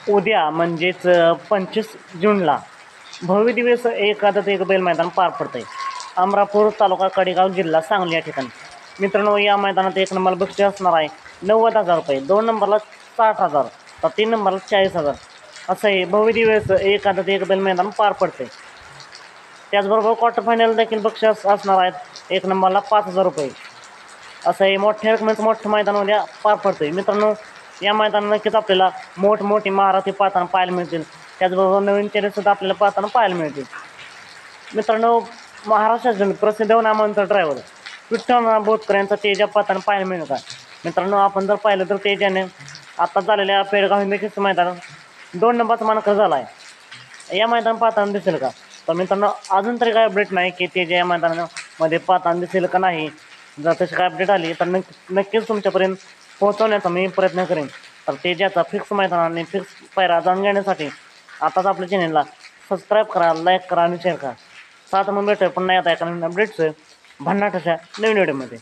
उद्या म्हणजेच 25 जूनला भव्य दिवस एक आदत एक बैल मैदान पार पडतंय. अमरापूर तालुका कडेगाव जिल्हा सांगली या ठिकाणी. मित्रांनो, या मैदानात एक नंबरला बक्षीस असणार आहे 90,000 रुपये, 2 नंबरला 60,000, तर 3 नंबरला 40,000. असं हे भव्य दिवस एक आदत एक बैल मैदान पार पडतंय. त्याचबरोबर क्वार्टर फायनल देखील बक्षीस असणार आहेत. 1 नंबरला 5,000 रुपये. असं हे मोठ्या रकमेचं मोठं मैदान उद्या पार पडतंय. मित्रांनो, या मैदानात नक्कीच आपल्याला मोठमोठी महारथी पाहताना पाहायला मिळतील. त्याचबरोबर नवीन चेहरेसुद्धा आपल्याला पाहताना पाहायला मिळतील. मित्रांनो, महाराष्ट्रातील प्रसिद्ध नामवंत ड्रायव्हर विठ्ठल बोतकर यांचा तेजा पाहताना पाहायला मिळेल का? मित्रांनो, आपण जर पाहिलं तर तेजाने आता झालेल्या पेडगाव हिंदकेसरी मैदानात 2 नंबरचा मानकरी झाला आहे. या मैदान पाहताना दिसेल का? तर मित्रांनो, अजून तरी काय अपडेट नाही की तेजा या मैदानामध्ये पाहताना दिसेल का नाही. जर तशी काय अपडेट आली तर नक्कीच तुमच्यापर्यंत पोहोचवण्याचा मी प्रयत्न करेन. तर तेजाचा फिक्स मैदान आणि फिक्स पायरा जाणून घेण्यासाठी आताच आपल्या चॅनेलला सबस्क्राईब करा, लाईक करा आणि शेअर करा. साथ मग भेटूया पुन्हा येता एका नवीन अपडेट्स भन्नाट अशा नवीन व्हिडिओमध्ये.